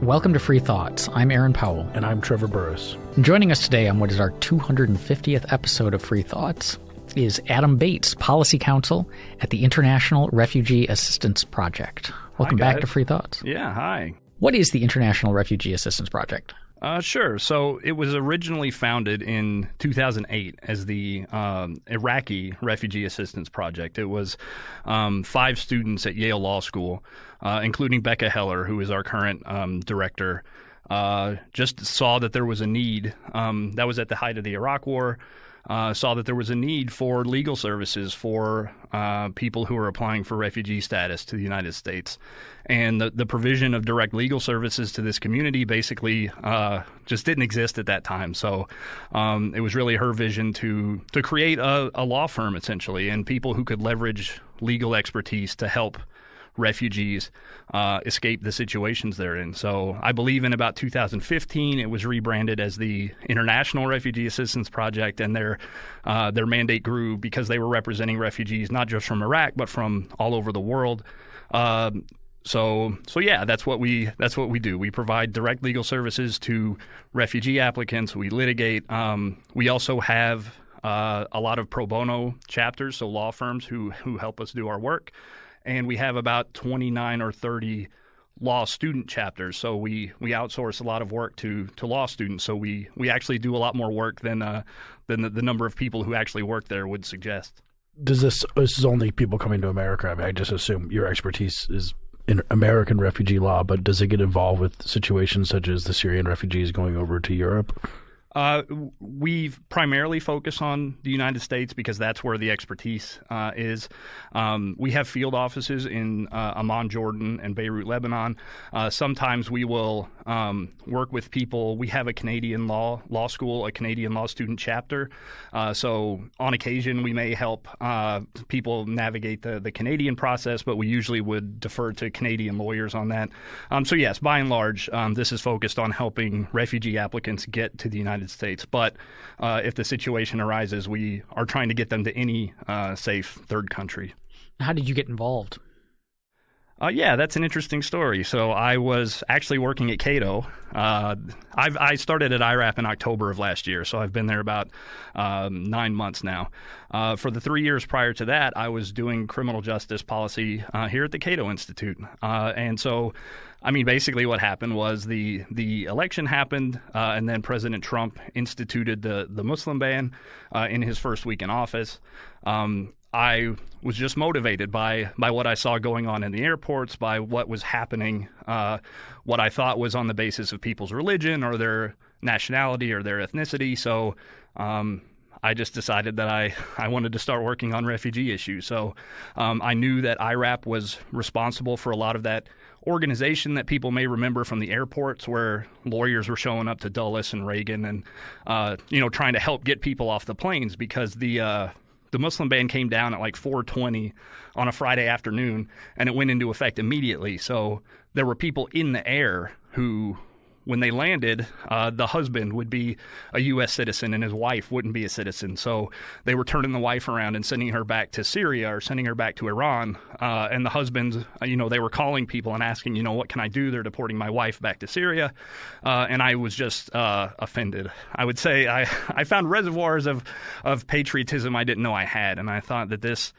Welcome to Free Thoughts. I'm Aaron Powell. And I'm Trevor Burrus. Joining us today on what is our 250th episode of Free Thoughts is Adam Bates, Policy Counsel at the International Refugee Assistance Project. Welcome back to Free Thoughts. Yeah, hi. What is the International Refugee Assistance Project? Sure. So it was originally founded in 2008 as the Iraqi Refugee Assistance Project. It was 5 students at Yale Law School, including Becca Heller, who is our current director, just saw that there was a need. That was at the height of the Iraq War. Saw that there was a need for legal services for people who are applying for refugee status to the United States. And the provision of direct legal services to this community basically just didn't exist at that time. So it was really her vision to create a law firm, essentially, and people who could leverage legal expertise to help refugees escape the situations they're in. So I believe in about 2015, it was rebranded as the International Refugee Assistance Project, and their mandate grew because they were representing refugees not just from Iraq but from all over the world. So yeah, that's what we do. We provide direct legal services to refugee applicants. We litigate. We also have a lot of pro bono chapters, so law firms who help us do our work. And we have about 29 or 30 law student chapters. So we outsource a lot of work to law students. So we actually do a lot more work than the number of people who actually work there would suggest. This is only people coming to America. I mean, I just assume your expertise is in American refugee law, but does it get involved with situations such as the Syrian refugees going over to Europe? We've primarily focused on the United States because that's where the expertise is. We have field offices in Amman, Jordan, and Beirut, Lebanon. Sometimes we will work with people. We have a Canadian law school, a Canadian law student chapter. So on occasion, we may help people navigate the Canadian process, but we usually would defer to Canadian lawyers on that. So yes, by and large, this is focused on helping refugee applicants get to the United States. But if the situation arises, we are trying to get them to any safe third country. How did you get involved? Yeah, that's an interesting story. So I was actually working at Cato. I started at IRAP in October of last year, so I've been there about 9 months now. For the 3 years prior to that, I was doing criminal justice policy here at the Cato Institute. And so, I mean, basically what happened was the election happened, and then President Trump instituted the Muslim ban in his first week in office. I was just motivated by what I saw going on in the airports, by what was happening, what I thought was on the basis of people's religion or their nationality or their ethnicity. So I just decided that I wanted to start working on refugee issues. So I knew that IRAP was responsible for a lot of that organization that people may remember from the airports, where lawyers were showing up to Dulles and Reagan and trying to help get people off the planes, because the Muslim ban came down at like 4:20 on a Friday afternoon, and it went into effect immediately. So there were people in the air who, when they landed, the husband would be a U.S. citizen and his wife wouldn't be a citizen. So they were turning the wife around and sending her back to Syria or sending her back to Iran. And the husbands, they were calling people and asking, what can I do? They're deporting my wife back to Syria. And I was just offended. I would say I found reservoirs of patriotism I didn't know I had. And I thought that this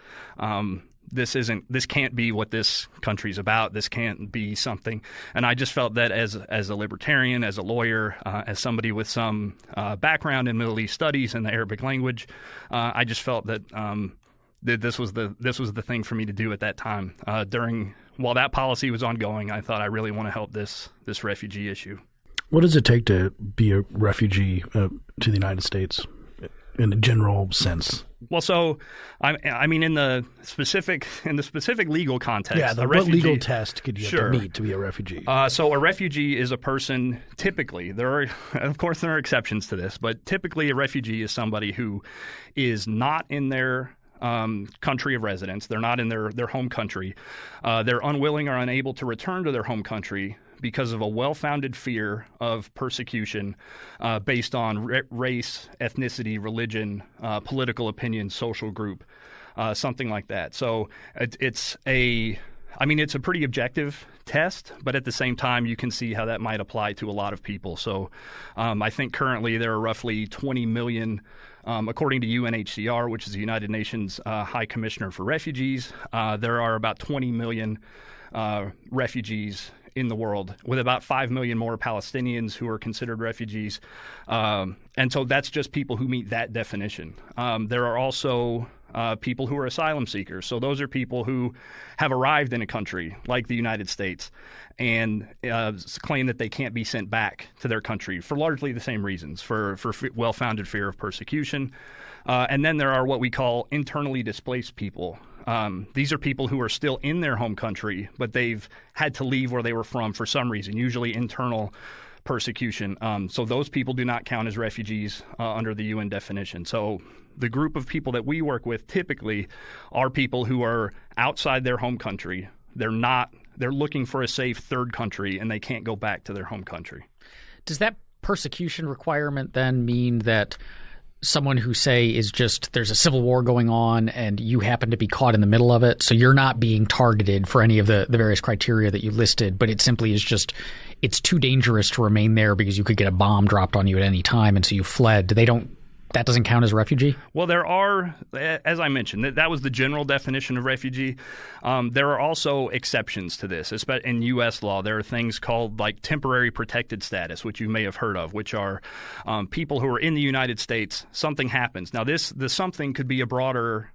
can't be what this country's about. This can't be something. And I just felt that as a libertarian, as a lawyer, as somebody with some background in Middle East studies and the Arabic language, I just felt that this was the thing for me to do at that time. While that policy was ongoing, I thought I really want to help this refugee issue. What does it take to be a refugee to the United States in a general sense? Well, so I mean, in the specific legal context, what legal test could you have to meet to be a refugee? So a refugee is a person. Typically, there are exceptions to this, but typically a refugee is somebody who is not in their country of residence. They're not in their home country. They're unwilling or unable to return to their home country because of a well-founded fear of persecution based on race, ethnicity, religion, political opinion, social group, something like that. So it's a I mean, it's a pretty objective test, but at the same time, you can see how that might apply to a lot of people. So I think currently there are roughly 20 million, according to UNHCR, which is the United Nations High Commissioner for Refugees, there are about 20 million refugees in the world, with about 5 million more Palestinians who are considered refugees. And so that's just people who meet that definition. There are also people who are asylum seekers. So those are people who have arrived in a country like the United States and claim that they can't be sent back to their country for largely the same reasons, for well-founded fear of persecution. And then there are what we call internally displaced people. These are people who are still in their home country, but they've had to leave where they were from for some reason, usually internal persecution. So those people do not count as refugees under the UN definition. So the group of people that we work with typically are people who are outside their home country. They're looking for a safe third country, and they can't go back to their home country. Does that persecution requirement then mean that someone who, say, is just there's a civil war going on and you happen to be caught in the middle of it, so you're not being targeted for any of the various criteria that you listed, but it simply is just it's too dangerous to remain there because you could get a bomb dropped on you at any time, and so you fled? That doesn't count as a refugee? Well, there are, as I mentioned, that was the general definition of refugee. There are also exceptions to this. In U.S. law, there are things called like temporary protected status, which you may have heard of, which are people who are in the United States. Something happens. Now, this something could be a broader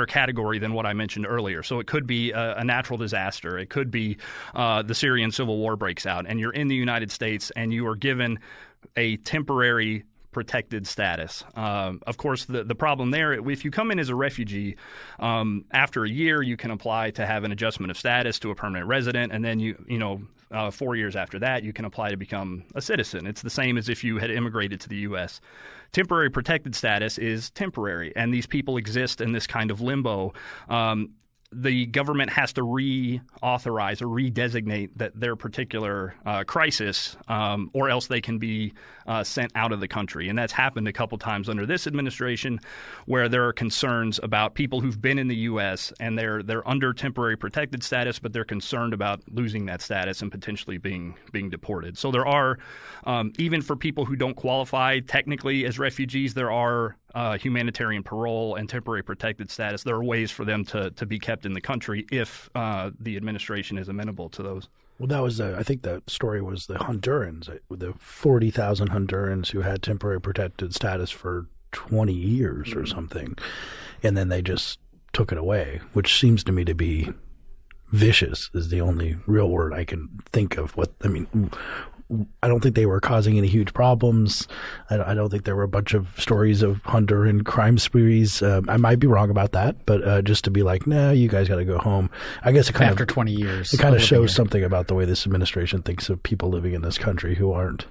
category than what I mentioned earlier. So it could be a natural disaster. It could be the Syrian civil war breaks out, and you're in the United States, and you are given a temporary protected status. Of course, the problem there, if you come in as a refugee, after a year, you can apply to have an adjustment of status to a permanent resident, and then 4 years after that, you can apply to become a citizen. It's the same as if you had immigrated to the U.S. Temporary protected status is temporary, and these people exist in this kind of limbo. The government has to reauthorize or redesignate their particular crisis, or else they can be sent out of the country. And that's happened a couple times under this administration, where there are concerns about people who've been in the U.S. and they're under temporary protected status, but they're concerned about losing that status and potentially being deported. So there are, even for people who don't qualify technically as refugees, there are humanitarian parole and temporary protected status. There are ways for them to be kept in the country if the administration is amenable to those. Well, that was I think the story was the Hondurans, the 40,000 Hondurans who had temporary protected status for 20 years or something, and then they just took it away, which seems to me to be vicious is the only real word I can think of. I don't think they were causing any huge problems. I don't think there were a bunch of stories of Honduran crime sprees. I might be wrong about that, but just to be like, nah, you guys got to go home. I guess after 20 years, it kind of shows something about the way this administration thinks of people living in this country who aren't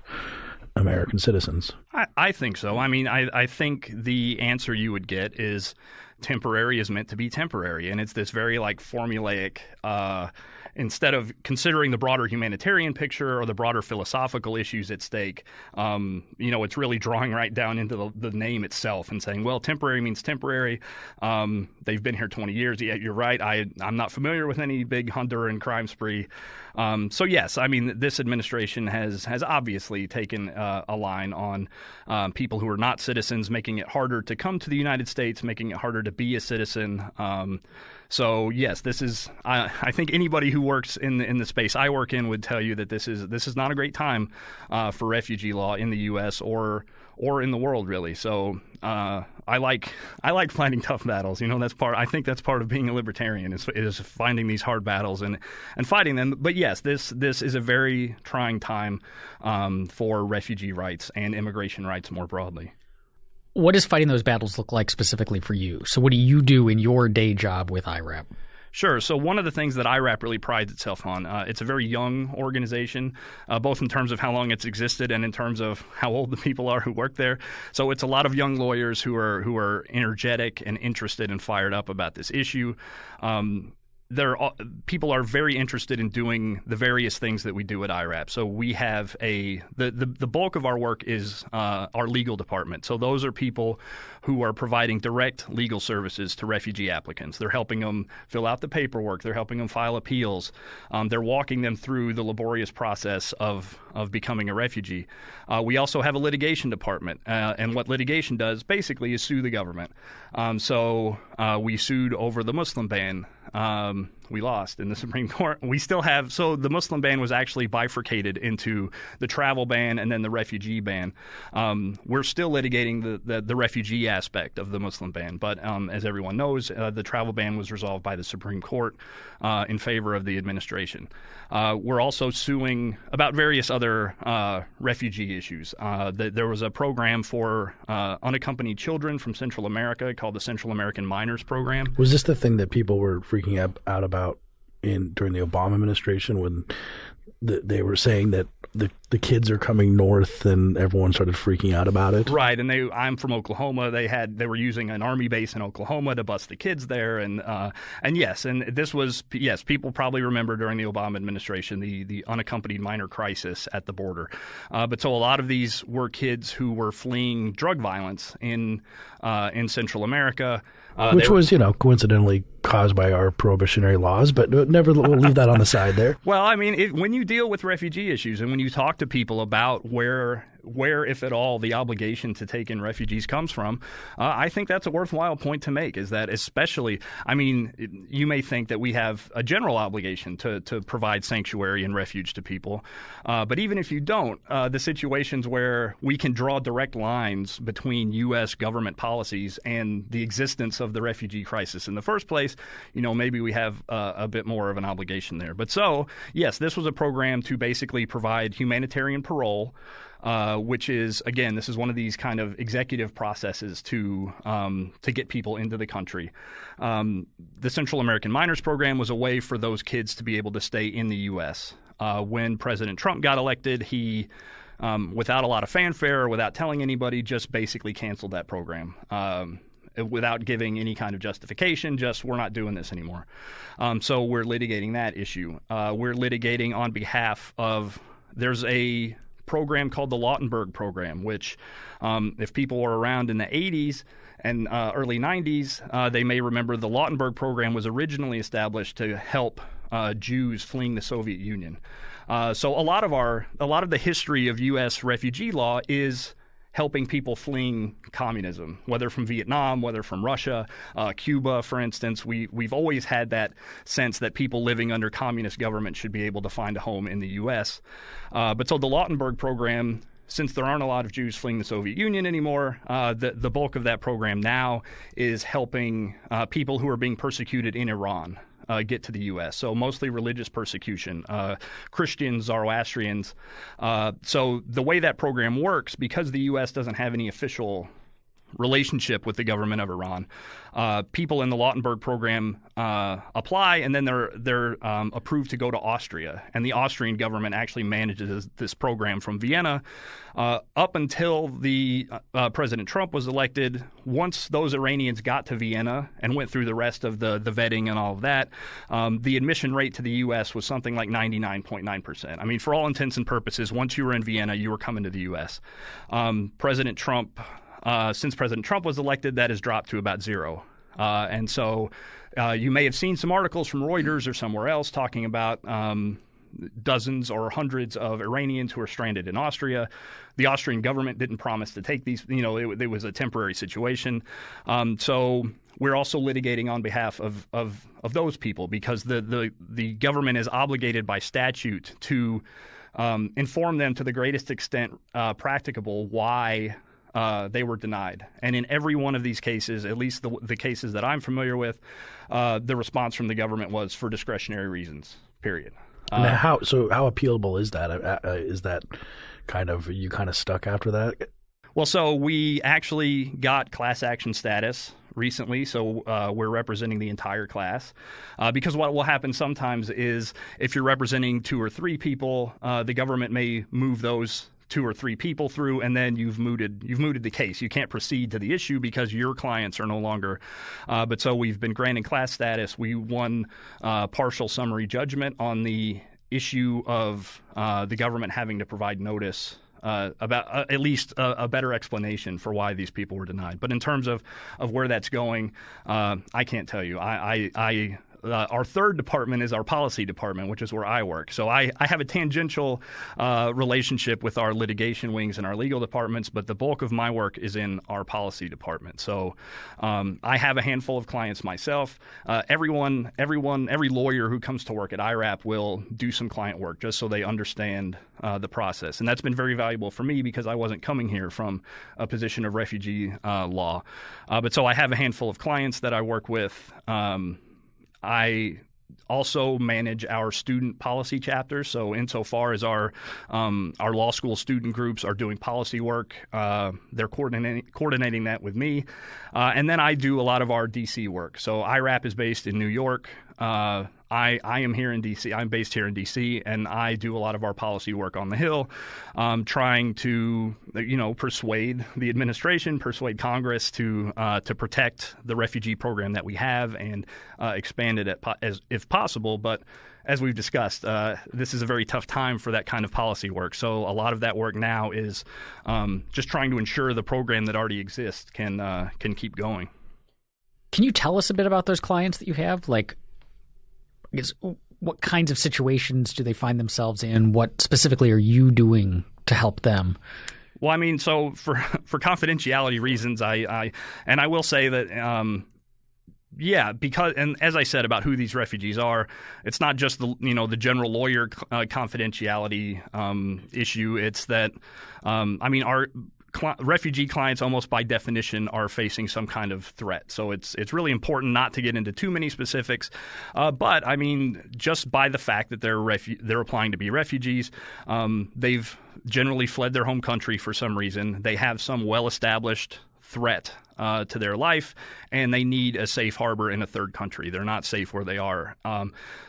American citizens. I think so. I mean, I think the answer you would get is temporary is meant to be temporary, and it's this very formulaic. Instead of considering the broader humanitarian picture or the broader philosophical issues at stake, it's really drawing right down into the name itself and saying, well, temporary means temporary. They've been here 20 years. Yeah, you're right. I'm not familiar with any big Honduran crime spree. So, yes, I mean, this administration has obviously taken a line on people who are not citizens, making it harder to come to the United States, making it harder to be a citizen. So yes, this is. I think anybody who works in the space I work in would tell you that this is not a great time for refugee law in the U.S. or in the world, really. So I like fighting tough battles. I think that's part of being a libertarian is finding these hard battles and fighting them. But yes, this is a very trying time for refugee rights and immigration rights more broadly. What does fighting those battles look like specifically for you? So what do you do in your day job with IRAP? Sure. So one of the things that IRAP really prides itself on, it's a very young organization, both in terms of how long it's existed and in terms of how old the people are who work there. So it's a lot of young lawyers who are energetic and interested and fired up about this issue. people are very interested in doing the various things that we do at IRAP. So we have the bulk of our work is our legal department. So those are people who are providing direct legal services to refugee applicants. They're helping them fill out the paperwork. They're helping them file appeals. They're walking them through the laborious process of becoming a refugee. We also have a litigation department, and what litigation does basically is sue the government. So we sued over the Muslim ban. We lost in the Supreme Court. We still have, so the Muslim ban was actually bifurcated into the travel ban and then the refugee ban. We're still litigating the refugee aspect of the Muslim ban, but as everyone knows, the travel ban was resolved by the Supreme Court in favor of the administration. We're also suing about various other refugee issues. There was a program for unaccompanied children from Central America called the Central American Minors Program. Was this the thing that people were freaking out about during the Obama administration when they were saying that the kids are coming north and everyone started freaking out about it? Right, and I'm from Oklahoma. They were using an army base in Oklahoma to bust the kids there, and this was people probably remember during the Obama administration the unaccompanied minor crisis at the border. But so a lot of these were kids who were fleeing drug violence in Central America. Which was, coincidentally caused by our prohibitionary laws, but we'll leave that on the side there. Well, I mean, when you deal with refugee issues and when you talk to people about where, if at all, the obligation to take in refugees comes from, I think that's a worthwhile point to make, is that especially, I mean, you may think that we have a general obligation to provide sanctuary and refuge to people, but even if you don't, the situations where we can draw direct lines between U.S. government policies and the existence of the refugee crisis in the first place, maybe we have a bit more of an obligation there. But so, yes, this was a program to basically provide humanitarian parole, which is, again, this is one of these kind of executive processes to get people into the country. The Central American Minors Program was a way for those kids to be able to stay in the U.S. When President Trump got elected, he, without a lot of fanfare or without telling anybody, just basically canceled that program. Without giving any kind of justification, just we're not doing this anymore. So we're litigating that issue. We're litigating on behalf of, there's a program called the Lautenberg Program, which if people were around in the 80s and early 90s, they may remember the Lautenberg Program was originally established to help Jews fleeing the Soviet Union. So a lot of the history of U.S. refugee law is helping people fleeing communism, whether from Vietnam, whether from Russia, Cuba, for instance. We've always had that sense that people living under communist government should be able to find a home in the U.S. But so the Lautenberg Program, since there aren't a lot of Jews fleeing the Soviet Union anymore, the bulk of that program now is helping people who are being persecuted in Iran get to the U.S. So mostly religious persecution, Christians, Zoroastrians. So the way that program works, because the U.S. doesn't have any official relationship with the government of Iran, people in the Lautenberg Program apply, and then they're approved to go to Austria. And the Austrian government actually manages this program from Vienna up until the President Trump was elected. Once those Iranians got to Vienna and went through the rest of the vetting and all of that, the admission rate to the U.S. was something like 99.9%. I mean, for all intents and purposes, once you were in Vienna, you were coming to the U.S. Since President Trump was elected, that has dropped to about zero. And so you may have seen some articles from Reuters or somewhere else talking about dozens or hundreds of Iranians who are stranded in Austria. The Austrian government didn't promise to take these. It was a temporary situation. So we're also litigating on behalf of those people, because the government is obligated by statute to inform them to the greatest extent practicable why they were denied. And in every one of these cases, at least the cases that I'm familiar with, the response from the government was for discretionary reasons, period. Now, how appealable is that? Is that you kind of stuck after that? Well, so we actually got class action status recently, so we're representing the entire class. Because what will happen sometimes is if you're representing 2 or 3 people, the government may move those 2 or 3 people through, and then you've mooted the case. You can't proceed to the issue because your clients are no longer. But so we've been granted class status. We won partial summary judgment on the issue of the government having to provide notice about at least a better explanation for why these people were denied. But in terms of where that's going, I can't tell you. Our third department is our policy department, which is where I work. So I have a tangential relationship with our litigation wings and our legal departments, but the bulk of my work is in our policy department. So I have a handful of clients myself. Every lawyer who comes to work at IRAP will do some client work just so they understand the process. And that's been very valuable for me because I wasn't coming here from a position of refugee law. But so I have a handful of clients that I work with. I also manage our student policy chapters. So insofar as our law school student groups are doing policy work, they're coordinating that with me. And then I do a lot of our D.C. work. So IRAP is based in New York. I am here in D.C. I'm based here in D.C., and I do a lot of our policy work on the Hill, trying to, persuade the administration, persuade Congress to protect the refugee program that we have and expand it if possible. But as we've discussed, this is a very tough time for that kind of policy work. So a lot of that work now is just trying to ensure the program that already exists can keep going. Can you tell us a bit about those clients that you have? Like, what kinds of situations do they find themselves in? What specifically are you doing to help them? Well, I mean, so for confidentiality reasons, I will say that, because, and as I said about who these refugees are, it's not just the general lawyer confidentiality issue. It's that, our refugee clients almost by definition are facing some kind of threat. So it's really important not to get into too many specifics. But I mean, just by the fact that they're applying to be refugees, they've generally fled their home country for some reason. They have some well-established threat to their life, and they need a safe harbor in a third country. They're not safe where they are.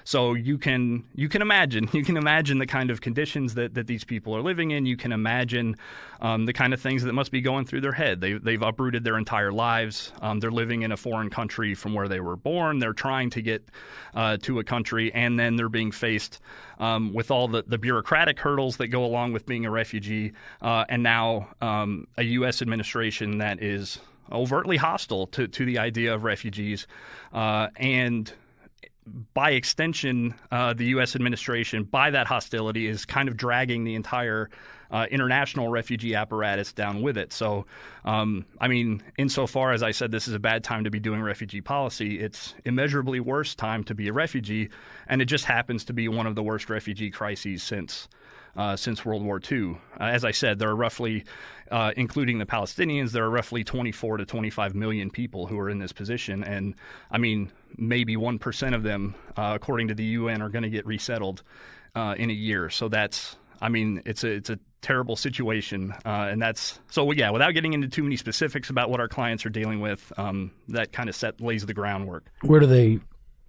So you can imagine the kind of conditions that these people are living in. You can imagine the kind of things that must be going through their head. They've uprooted their entire lives. They're living in a foreign country from where they were born. They're trying to get to a country, and then they're being faced with all the bureaucratic hurdles that go along with being a refugee, and now a U.S. administration that is overtly hostile to the idea of refugees, and by extension, the U.S. administration, by that hostility, is kind of dragging the entire international refugee apparatus down with it. So, insofar as I said this is a bad time to be doing refugee policy, it's immeasurably worse time to be a refugee, and it just happens to be one of the worst refugee crises since World War II. As I said, there are roughly, including the Palestinians, there are roughly 24 to 25 million people who are in this position. And maybe 1% of them, according to the UN, are going to get resettled in a year. So it's a terrible situation. And that's so, yeah, without getting into too many specifics about what our clients are dealing with, that kind of lays the groundwork. Where do they,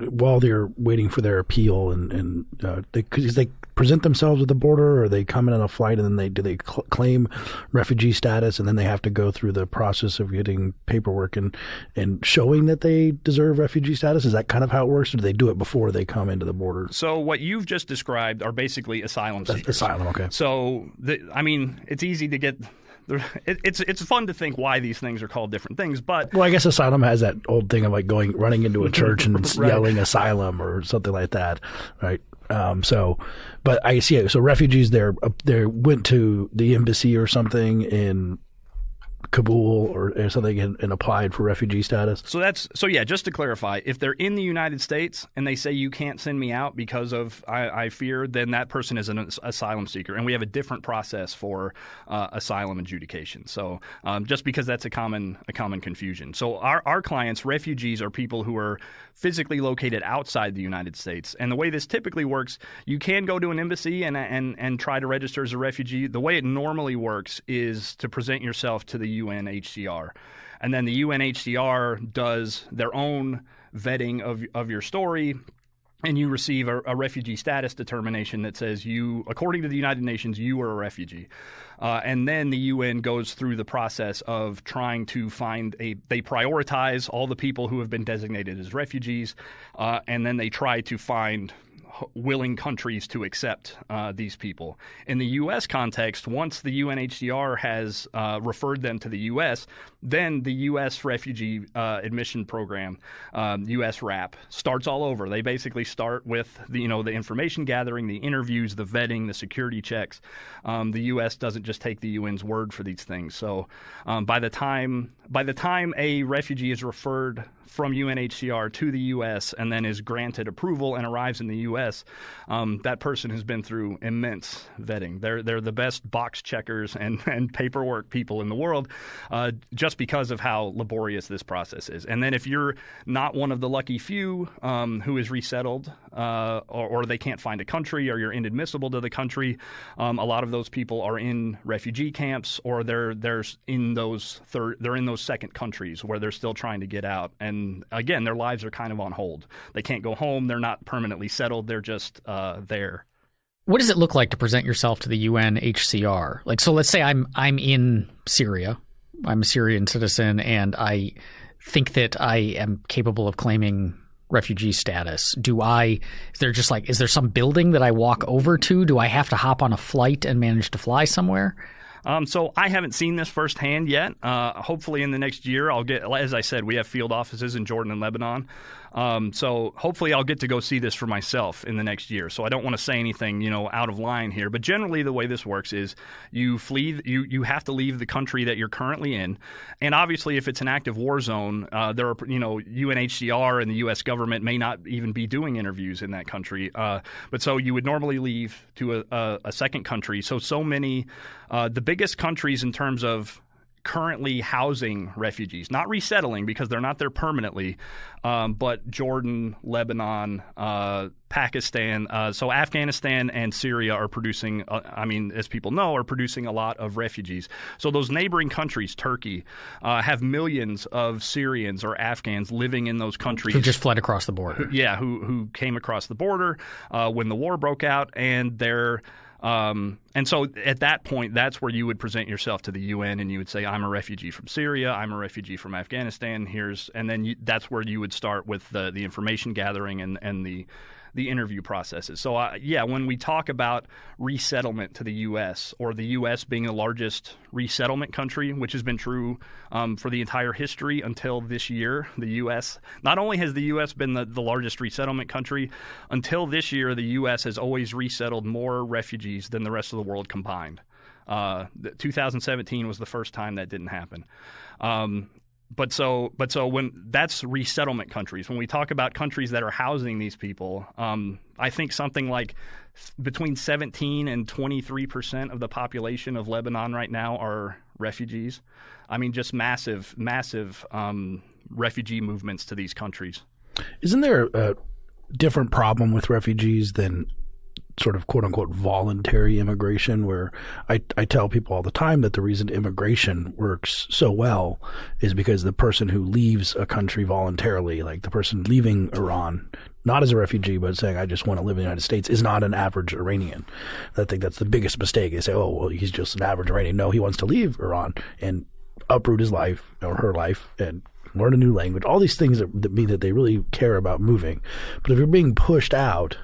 while they're waiting for their appeal, and they present themselves at the border, or they come in on a flight and then do they claim refugee status, and then they have to go through the process of getting paperwork and showing that they deserve refugee status? Is that kind of how it works, or do they do it before they come into the border? So what you've just described are basically asylum seekers. Asylum, okay. So it's easy to get. It's fun to think why these things are called different things, but I guess asylum has that old thing of like running into a church and right. Yelling asylum or something like that, right? But I see. So refugees, they went to the embassy or something in Kabul or something and applied for refugee status. So just to clarify, if they're in the United States and they say you can't send me out because of I fear, then that person is an asylum seeker, and we have a different process for asylum adjudication. So just because that's a common confusion. So our clients, refugees, are people who are physically located outside the United States, and the way this typically works, you can go to an embassy and try to register as a refugee. The way it normally works is to present yourself to the UNHCR, and then the UNHCR does their own vetting of your story, and you receive a refugee status determination that says you, according to the United Nations, you are a refugee. And then the UN goes through the process of trying to find they prioritize all the people who have been designated as refugees, and then they try to find willing countries to accept these people. In the U.S. context, once the UNHCR has referred them to the U.S., then the U.S. Refugee Admission Program, U.S. RAP, starts all over. They basically start with the information gathering, the interviews, the vetting, the security checks. The U.S. doesn't just take the UN's word for these things. So by the time a refugee is referred from UNHCR to the U.S. and then is granted approval and arrives in the U.S., that person has been through immense vetting. They're the best box checkers and paperwork people in the world, just because of how laborious this process is. And then if you're not one of the lucky few who is resettled, or they can't find a country, or you're inadmissible to the country, a lot of those people are in refugee camps, or they're in those second countries where they're still trying to get out. And again, their lives are kind of on hold. They can't go home. They're not permanently settled. They're just there. What does it look like to present yourself to the UNHCR? Like, so let's say I'm in Syria. I'm a Syrian citizen, and I think that I am capable of claiming refugee status. Is there some building that I walk over to? Do I have to hop on a flight and manage to fly somewhere? So I haven't seen this firsthand yet. Hopefully in the next year I'll get, as I said, we have field offices in Jordan and Lebanon. So hopefully I'll get to go see this for myself in the next year. So I don't want to say anything, out of line here. But generally the way this works is you have to leave the country that you're currently in. And obviously if it's an active war zone, there are, UNHCR and the U.S. government may not even be doing interviews in that country. But so you would normally leave to a second country. So many, the biggest countries in terms of currently housing refugees, not resettling because they're not there permanently, but Jordan, Lebanon, Pakistan. So Afghanistan and Syria are producing, as people know, are producing a lot of refugees. So those neighboring countries, Turkey, have millions of Syrians or Afghans living in those countries. Who just fled across the border. Who came across the border when the war broke out, and they're and so at that point, that's where you would present yourself to the UN and you would say, I'm a refugee from Syria, I'm a refugee from Afghanistan, that's where you would start with the information gathering and the interview processes. So, when we talk about resettlement to the U.S. or the U.S. being the largest resettlement country, which has been true for the entire history until this year, the U.S. not only has the U.S. been the largest resettlement country, until this year, the U.S. has always resettled more refugees than the rest of the world combined. 2017 was the first time that didn't happen. But so when that's resettlement countries, when we talk about countries that are housing these people, I think something like between 17 and 23% of the population of Lebanon right now are refugees. Just massive refugee movements to these countries. Isn't there a different problem with refugees than sort of quote-unquote voluntary immigration, where I tell people all the time that the reason immigration works so well is because the person who leaves a country voluntarily, like the person leaving Iran, not as a refugee but saying I just want to live in the United States, is not an average Iranian. I think that's the biggest mistake. They say, oh, well, he's just an average Iranian. No, he wants to leave Iran and uproot his life or her life and learn a new language. All these things that mean that they really care about moving. But if you're being pushed out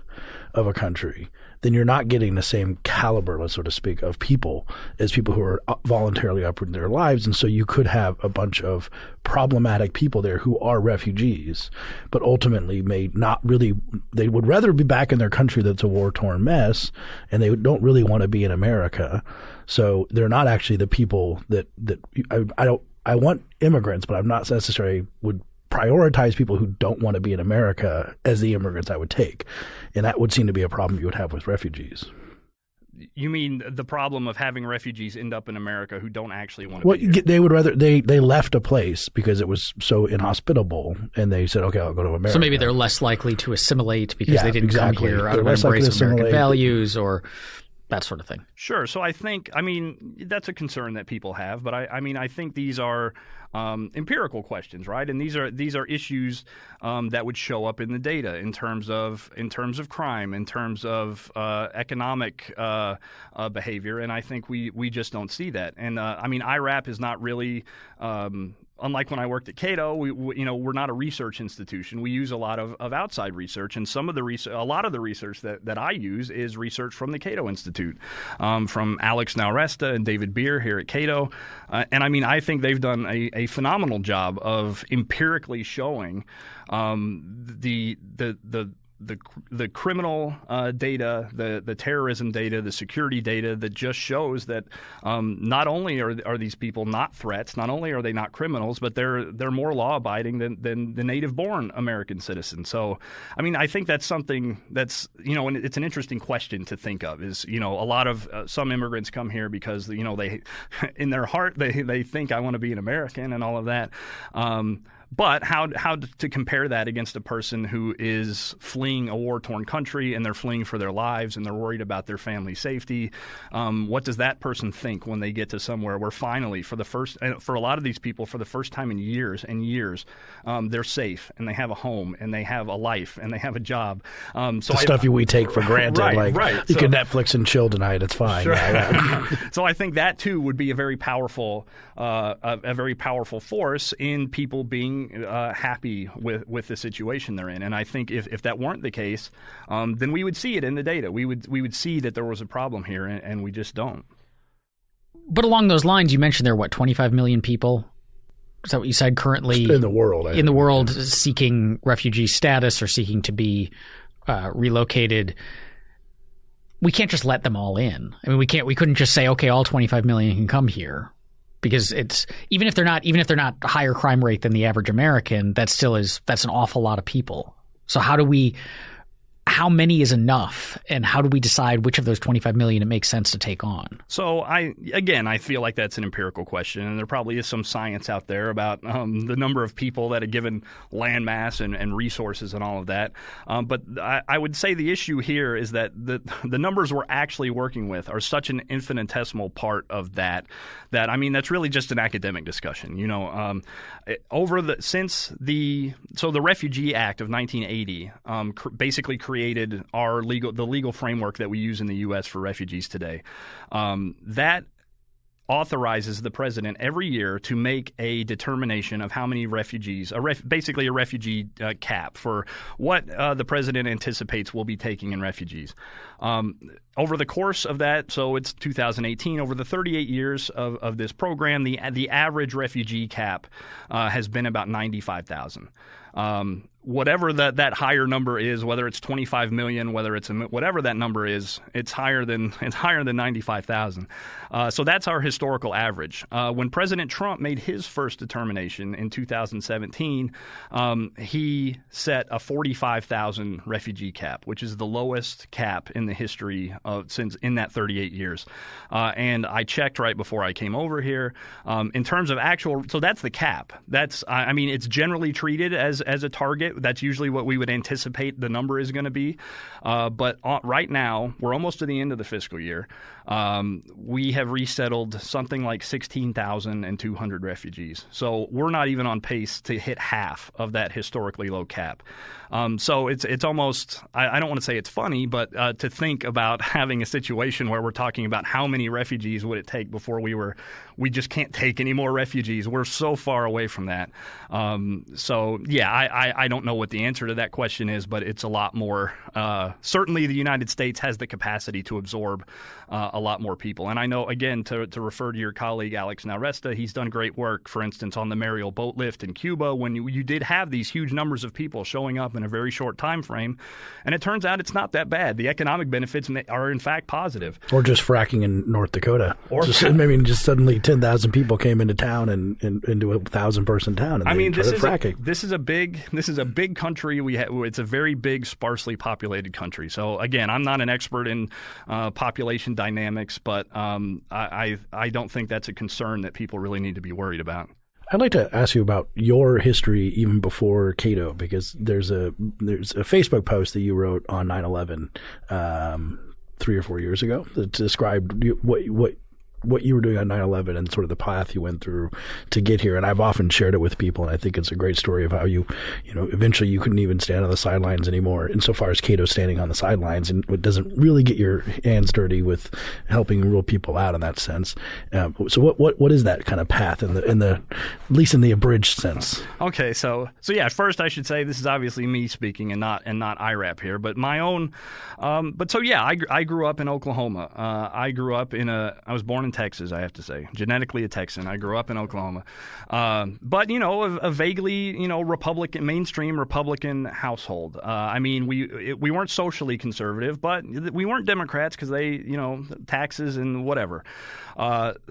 of a country, then you're not getting the same caliber, so to speak, of people as people who are voluntarily uprooting their lives. And so you could have a bunch of problematic people there who are refugees, but ultimately they would rather be back in their country that's a war-torn mess, and they don't really want to be in America. So they're not actually the people that I want immigrants, but I'm not necessarily would prioritize people who don't want to be in America as the immigrants I would take. And that would seem to be a problem you would have with refugees. You mean the problem of having refugees end up in America who don't actually want to be here? They would rather they left a place because it was so inhospitable, and they said, okay, I'll go to America. So maybe they're less likely to assimilate because they didn't come here out of embracing American values, or that sort of thing? Sure. So I mean, that's a concern that people have, but I think these are empirical questions, right? And these are issues that would show up in the data in terms of crime, in terms of economic behavior, and I think we just don't see that. And I mean, IRAP is not really. Unlike when I worked at Cato, we're not a research institution. We use a lot of outside research, and a lot of the research that I use is research from the Cato Institute, from Alex Nauresta and David Beer here at Cato. And I mean, I think they've done a phenomenal job of empirically showing the criminal data, the terrorism data, the security data that just shows that not only are these people not threats, not only are they not criminals, but they're more law-abiding than the native-born American citizens. So, I mean, I think that's something that's, and it's an interesting question to think of. Is a lot of some immigrants come here because they, in their heart, they think I want to be an American and all of that. But how to compare that against a person who is fleeing a war-torn country and they're fleeing for their lives and they're worried about their family's safety? What does that person think when they get to somewhere where finally, for a lot of these people, for the first time in years and years, they're safe and they have a home and they have a life and they have a job? Stuff we take for granted, right. You can Netflix and chill tonight. It's fine. Sure. Yeah. So I think that too would be a very powerful force in people being happy with the situation they're in. And I think if that weren't the case, then we would see it in the data. We would see that there was a problem here, and we just don't. But along those lines, you mentioned there are 25 million people? Is that what you said currently? In the world. In the world seeking refugee status or seeking to be relocated. We can't just let them all in. I mean, we couldn't just say, okay, all 25 million can come here. Because it's even if they're not a higher crime rate than the average American, that's an awful lot of people. So how many is enough, and how do we decide which of those 25 million it makes sense to take on? So I feel like that's an empirical question, and there probably is some science out there about the number of people that a given landmass and resources and all of that. But I would say the issue here is that the numbers we're actually working with are such an infinitesimal part of that I mean, that's really just an academic discussion. The Refugee Act of 1980 basically created the legal framework that we use in the U.S. for refugees today. That authorizes the president every year to make a determination of how many refugees, basically a refugee cap for what the president anticipates will be taking in refugees. Over the course of that, so it's 2018, over the 38 years of this program, the average refugee cap has been about 95,000. Whatever that higher number is, whether it's 25 million, whether it's whatever that number is, it's higher than 95,000. So that's our historical average. When President Trump made his first determination in 2017, he set a 45,000 refugee cap, which is the lowest cap in the history since in that 38 years. And I checked right before I came over here. In terms of so that's the cap. I mean, it's generally treated as a target. That's usually what we would anticipate the number is going to be. But right now, we're almost to the end of the fiscal year. We have resettled something like 16,200 refugees. So we're not even on pace to hit half of that historically low cap. So it's almost, I don't want to say it's funny, but to think about having a situation where we're talking about how many refugees would it take before we just can't take any more refugees. We're so far away from that. So yeah, I don't know what the answer to that question is, but it's a lot more. Certainly the United States has the capacity to absorb a lot more people. And I know, again, to refer to your colleague Alex Nauresta, he's done great work, for instance, on the Mariel boat lift in Cuba, when you did have these huge numbers of people showing up in a very short time frame. And it turns out it's not that bad. The economic benefits are, in fact, positive. Or just fracking in North Dakota. Just suddenly 10,000 people came into town and into a 1,000-person town. And this is a big country. It's a very big, sparsely populated country. So again, I'm not an expert in population dynamics, but I don't think that's a concern that people really need to be worried about. I'd like to ask you about your history even before Cato, because there's a Facebook post that you wrote on 9/11 3 or 4 years ago that described what you were doing on 9/11 and sort of the path you went through to get here. And I've often shared it with people, and I think it's a great story of how you eventually you couldn't even stand on the sidelines anymore, insofar as Cato's standing on the sidelines, and it doesn't really get your hands dirty with helping real people out in that sense. So what is that kind of path in the at least in the abridged sense? Okay, so yeah, first I should say this is obviously me speaking and not IRAP here, but my own. But so yeah, I grew up in Oklahoma. I was born in Texas, I have to say. Genetically a Texan. I grew up in Oklahoma. But, a vaguely, mainstream Republican household. I mean, we weren't socially conservative, but we weren't Democrats because they, taxes and whatever.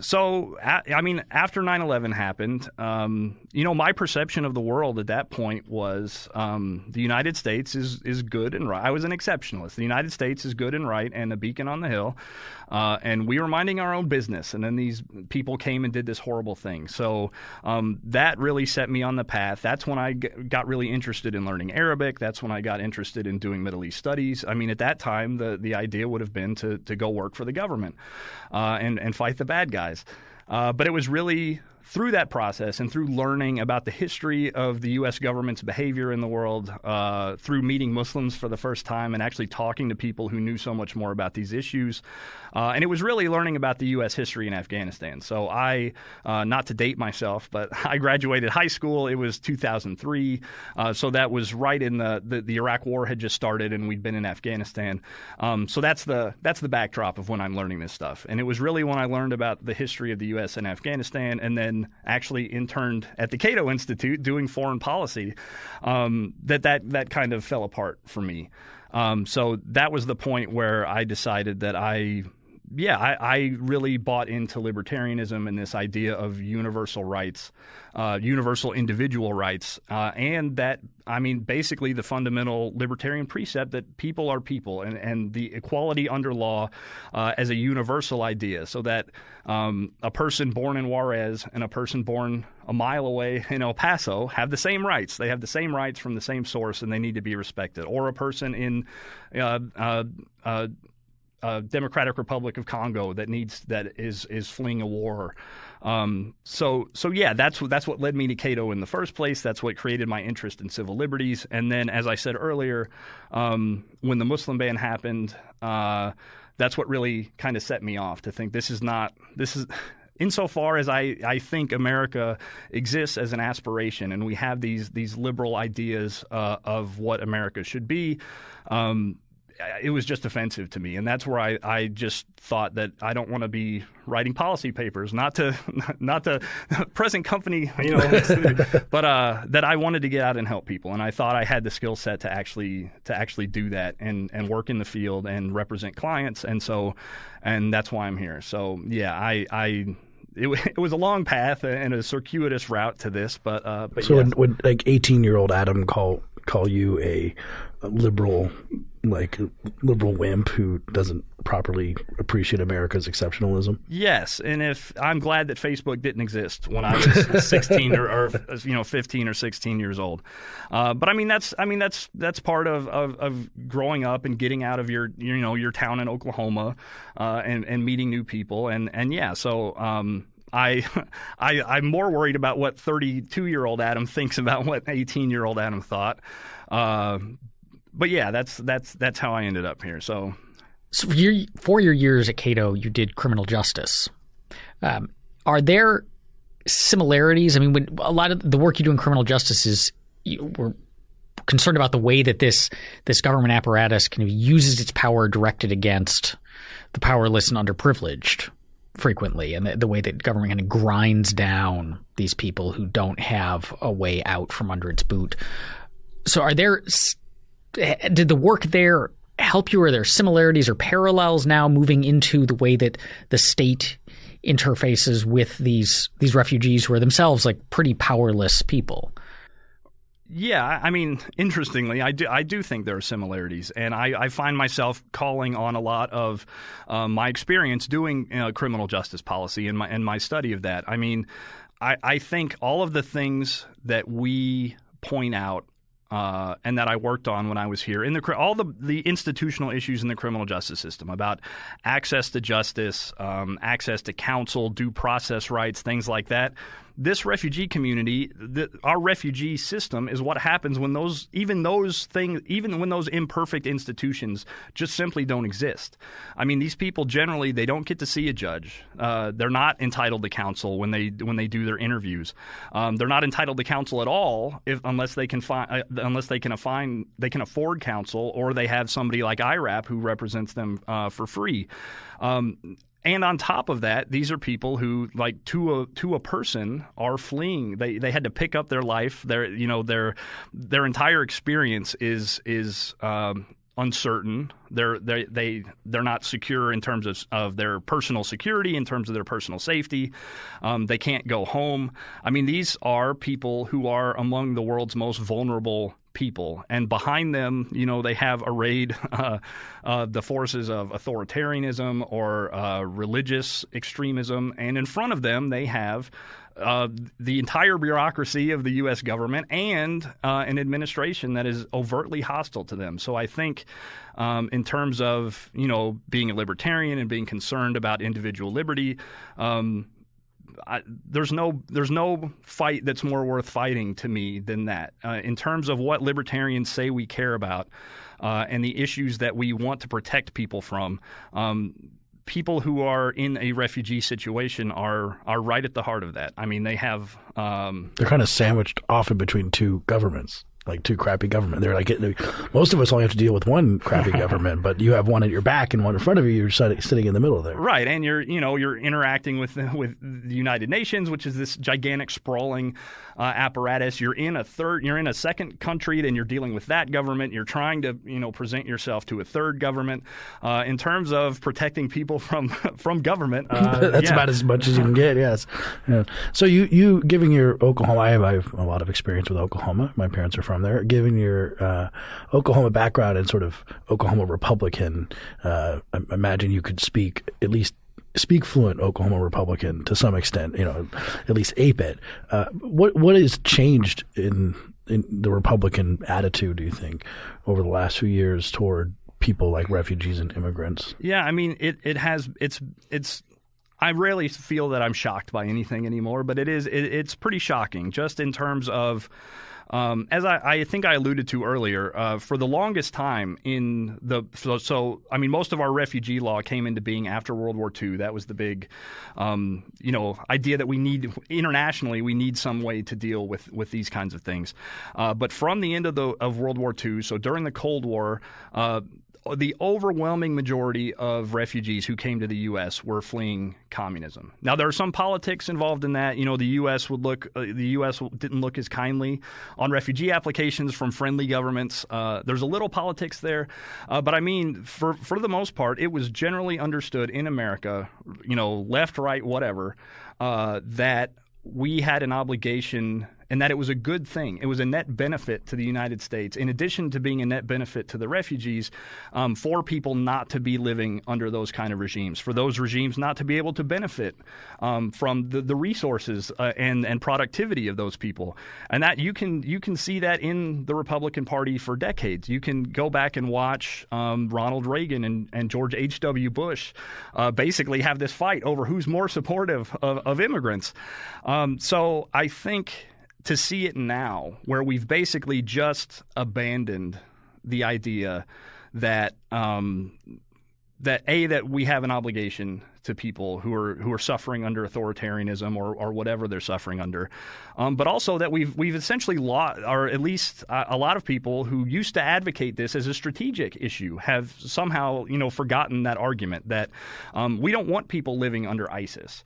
So, after 9/11 happened, my perception of the world at that point was the United States is good and right. I was an exceptionalist. The United States is good and right and a beacon on the hill. And we were minding our own business. And then these people came and did this horrible thing. So that really set me on the path. That's when I got really interested in learning Arabic. That's when I got interested in doing Middle East studies. I mean, at that time, the idea would have been to go work for the government and fight the bad guys. But it was really through that process and through learning about the history of the U.S. government's behavior in the world, through meeting Muslims for the first time and actually talking to people who knew so much more about these issues. And it was really learning about the U.S. history in Afghanistan. So I, not to date myself, but I graduated high school. It was 2003. So that was right in the Iraq War had just started and we'd been in Afghanistan. So that's the backdrop of when I'm learning this stuff. And it was really when I learned about the history of the U.S. in Afghanistan and then actually interned at the Cato Institute doing foreign policy, that kind of fell apart for me. So that was the point where I decided that I really bought into libertarianism and this idea of universal rights, universal individual rights, and that, basically the fundamental libertarian precept that people are people and the equality under law as a universal idea, so that a person born in Juarez and a person born a mile away in El Paso have the same rights. They have the same rights from the same source, and they need to be respected. Or a person in Democratic Republic of Congo that is fleeing a war. So yeah, that's what led me to Cato in the first place. That's what created my interest in civil liberties. And then, as I said earlier, when the Muslim ban happened, that's what really kind of set me off to think this is insofar as I think America exists as an aspiration and we have these liberal ideas of what America should be. It was just offensive to me, and that's where I just thought that I don't want to be writing policy papers, not to present company, but that I wanted to get out and help people, and I thought I had the skill set to actually do that and work in the field and represent clients, and that's why I'm here. So yeah, it was a long path and a circuitous route to this, but so yeah. would like 18-year-old Adam call you a liberal wimp who doesn't properly appreciate America's exceptionalism? Yes, and if I'm glad that Facebook didn't exist when I was 16 or 15 or 16 years old. But that's part of growing up and getting out of your town in Oklahoma and meeting new people and yeah, so I'm more worried about what 32-year-old Adam thinks about what 18-year-old Adam thought. But yeah, that's how I ended up here. So for your years at Cato, you did criminal justice. Are there similarities? I mean, when a lot of the work you do in criminal justice is we're concerned about the way that this government apparatus kind of uses its power directed against the powerless and underprivileged frequently, and the way that government kind of grinds down these people who don't have a way out from under its boot. So did the work there help you? Are there similarities or parallels now moving into the way that the state interfaces with these refugees who are themselves like pretty powerless people? Yeah, I mean, interestingly, I do think there are similarities, and I find myself calling on a lot of my experience doing criminal justice policy and my study of that. I mean, I think all of the things that we point out and that I worked on when I was here, in all the institutional issues in the criminal justice system about access to justice, access to counsel, due process rights, things like that. This refugee community, our refugee system, is what happens when even when those imperfect institutions just simply don't exist. I mean, these people generally, they don't get to see a judge. They're not entitled to counsel when they do their interviews. They're not entitled to counsel at all unless they can afford counsel, or they have somebody like IRAP who represents them for free. And on top of that, these are people who, like, to a person, are fleeing. They had to pick up their life. Their entire experience is uncertain. They're not secure in terms of their personal security, in terms of their personal safety. They can't go home. I mean, these are people who are among the world's most vulnerable people, and behind them, they have arrayed the forces of authoritarianism or religious extremism, and in front of them they have the entire bureaucracy of the U.S. government and an administration that is overtly hostile to them. So I think in terms of being a libertarian and being concerned about individual liberty, there's no fight that's more worth fighting to me than that. In terms of what libertarians say we care about and the issues that we want to protect people from, people who are in a refugee situation are right at the heart of that. I mean, they have they're kind of sandwiched often between two governments. Like two crappy government. They're like most of us only have to deal with one crappy government, but you have one at your back and one in front of you. You're sitting in the middle there, right? And you're interacting with the United Nations, which is this gigantic sprawling apparatus. You're in a second country, then you're dealing with that government. You're trying to present yourself to a third government. In terms of protecting people from government, that's about as much as you can get. Yes. Yeah. So you giving your Oklahoma, I have a lot of experience with Oklahoma. My parents are from there. Given your Oklahoma background and sort of Oklahoma Republican, I imagine you could speak fluent Oklahoma Republican to some extent, at least ape it. What has changed in the Republican attitude, do you think, over the last few years toward people like refugees and immigrants? Yeah, I mean, it's I rarely feel that I'm shocked by anything anymore, but it's pretty shocking just in terms of as I think I alluded to earlier, for the longest time most of our refugee law came into being after World War II. That was the big, idea that we need some way to deal with these kinds of things. But from the end of World War II, so during the Cold War, the overwhelming majority of refugees who came to the U.S. were fleeing communism. Now, there are some politics involved in that. The U.S. didn't look as kindly on refugee applications from friendly governments. There's a little politics there, but I mean, for the most part, it was generally understood in America, left, right, whatever, that we had an obligation and that it was a good thing. It was a net benefit to the United States, in addition to being a net benefit to the refugees, for people not to be living under those kind of regimes, for those regimes not to be able to benefit from the resources and productivity of those people. And that you can see that in the Republican Party for decades. You can go back and watch Ronald Reagan and George H.W. Bush basically have this fight over who's more supportive of immigrants. So I think to see it now, where we've basically just abandoned the idea that that we have an obligation to people who are suffering under authoritarianism or whatever they're suffering under, but also that we've essentially lost, or at least a lot of people who used to advocate this as a strategic issue have somehow forgotten that argument that we don't want people living under ISIS.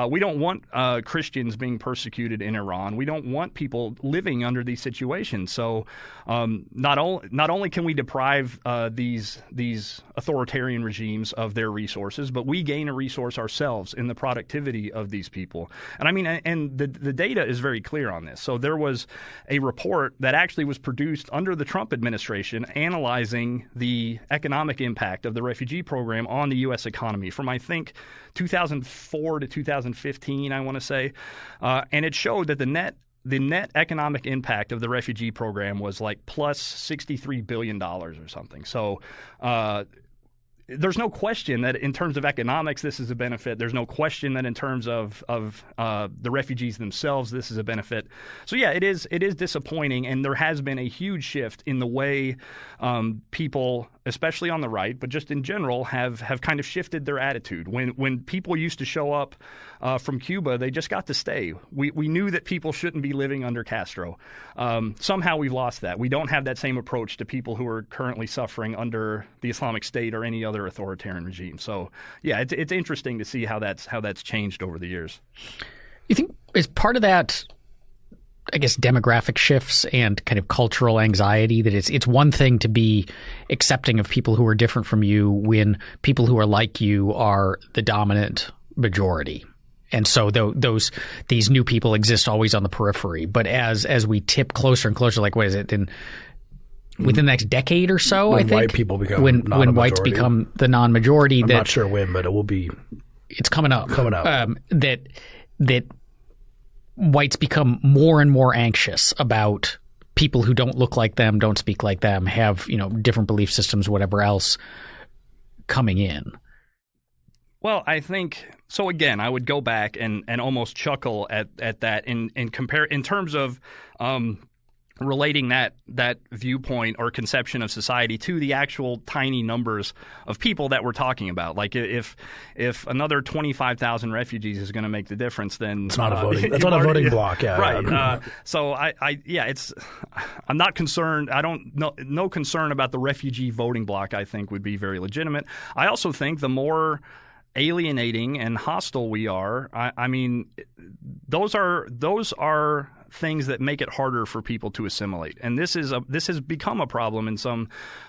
We don't want Christians being persecuted in Iran. We don't want people living under these situations. So not only can we deprive these authoritarian regimes of their resources, but we gain a resource ourselves in the productivity of these people. And I mean, and the data is very clear on this. So there was a report that actually was produced under the Trump administration analyzing the economic impact of the refugee program on the U.S. economy from, I think, 2004 to 2015, I want to say. And it showed that the net the net economic impact of the refugee program was like plus $63 billion or something. So there's no question that in terms of economics, this is a benefit. There's no question that in terms of the refugees themselves, this is a benefit. So yeah, it is disappointing, and there has been a huge shift in the way people, especially on the right, but just in general, have kind of shifted their attitude. When people used to show up from Cuba, they just got to stay. We knew that people shouldn't be living under Castro. Somehow we've lost that. We don't have that same approach to people who are currently suffering under the Islamic State or any other authoritarian regime. So yeah, it's interesting to see how that's changed over the years. You think is part of that, I guess, demographic shifts and kind of cultural anxiety, that it's one thing to be accepting of people who are different from you when people who are like you are the dominant majority. And so these new people exist always on the periphery. But as we tip closer and closer, like what is it, within the next decade or so, when I think, white people become when whites become the non-majority, I'm not sure when, but it will be. It's coming up. That whites become more and more anxious about people who don't look like them, don't speak like them, have different belief systems, whatever else, coming in. Well, I think so. Again, I would go back and almost chuckle at that and compare in terms of relating that viewpoint or conception of society to the actual tiny numbers of people that we're talking about. Like if another 25,000 refugees is going to make the difference, then it's not a voting. That's not a voting block. Yeah, right. So I'm not concerned. I don't no concern about the refugee voting block. I think would be very legitimate. I also think the more alienating and hostile we are, I mean, those are things that make it harder for people to assimilate. And this has become a problem in some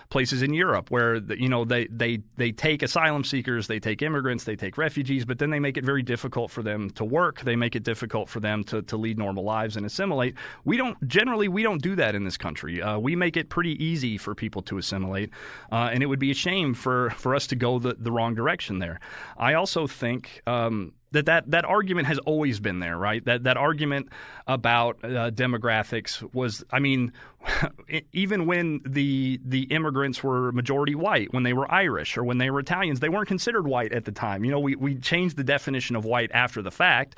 places in Europe where they take asylum seekers, they take immigrants, they take refugees, but then they make it very difficult for them to work. They make it difficult for them to lead normal lives and assimilate. We don't do that in this country. We make it pretty easy for people to assimilate, and it would be a shame for us to go the wrong direction there. I also think that argument has always been there, right? That argument about demographics was, I mean, even when the immigrants were majority white, when they were Irish or when they were Italians, they weren't considered white at the time. We changed the definition of white after the fact.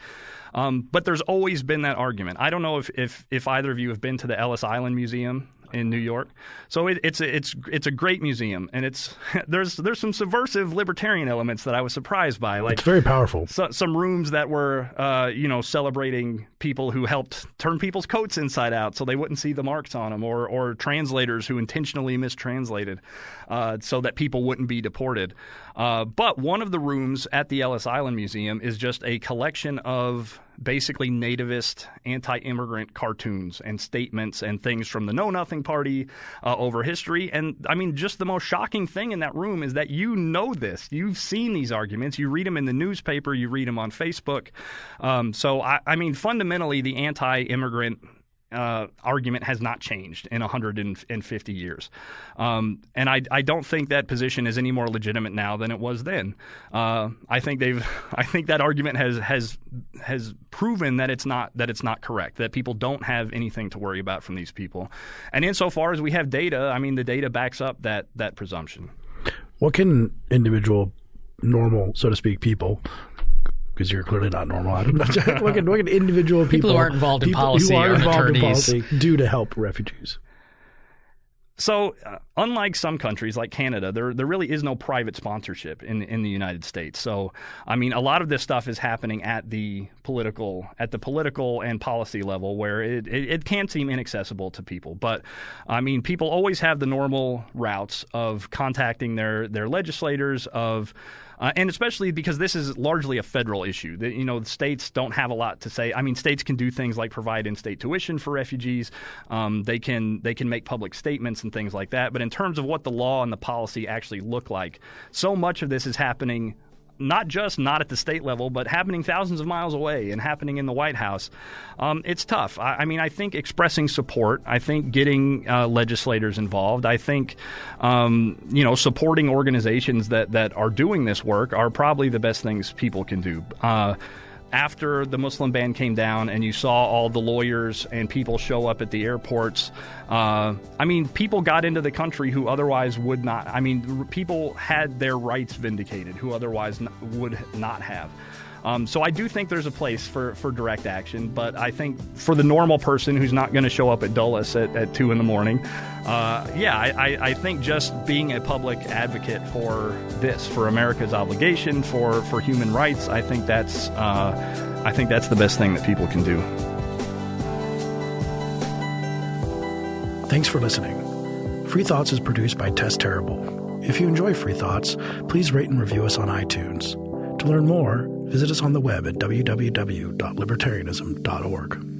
But there's always been that argument. I don't know if either of you have been to the Ellis Island Museum in New York. So it's a great museum, and there's some subversive libertarian elements that I was surprised by. Like, it's very powerful. Some rooms that were celebrating people who helped turn people's coats inside out so they wouldn't see the marks on them, or translators who intentionally mistranslated so that people wouldn't be deported. But one of the rooms at the Ellis Island Museum is just a collection of basically nativist, anti-immigrant cartoons and statements and things from the Know Nothing Party over history. And I mean, just the most shocking thing in that room is that this. You've seen these arguments. You read them in the newspaper. You read them on Facebook. So, I mean, fundamentally, the anti-immigrant argument has not changed in 150 years. And I don't think that position is any more legitimate now than it was then. I think that argument has proven that it's not correct, that people don't have anything to worry about from these people. And insofar as we have data, I mean, the data backs up that presumption. What can individual, normal, so to speak, people, because you're clearly not normal, what can individual people who aren't involved in policy or attorneys do to help refugees? So, unlike some countries like Canada, there really is no private sponsorship in the United States. So, I mean, a lot of this stuff is happening at the political and policy level, where it can seem inaccessible to people. But, I mean, people always have the normal routes of contacting their legislators, and especially because this is largely a federal issue. The states don't have a lot to say. I mean, states can do things like provide in-state tuition for refugees. They can make public statements and things like that. But in terms of what the law and the policy actually look like, so much of this is happening not at the state level, but happening thousands of miles away and happening in the White House. It's tough. I mean, I think expressing support, I think getting legislators involved, I think, supporting organizations that are doing this work are probably the best things people can do. after the Muslim ban came down and you saw all the lawyers and people show up at the airports, people got into the country who otherwise would not. People had their rights vindicated who otherwise would not have. So I do think there's a place for direct action, but I think for the normal person who's not going to show up at Dulles at 2 in the morning, I think just being a public advocate for this, for America's obligation, for human rights, I think that's the best thing that people can do. Thanks for listening. Free Thoughts is produced by Tess Terrible. If you enjoy Free Thoughts, please rate and review us on iTunes. To learn more, visit us on the web at www.libertarianism.org.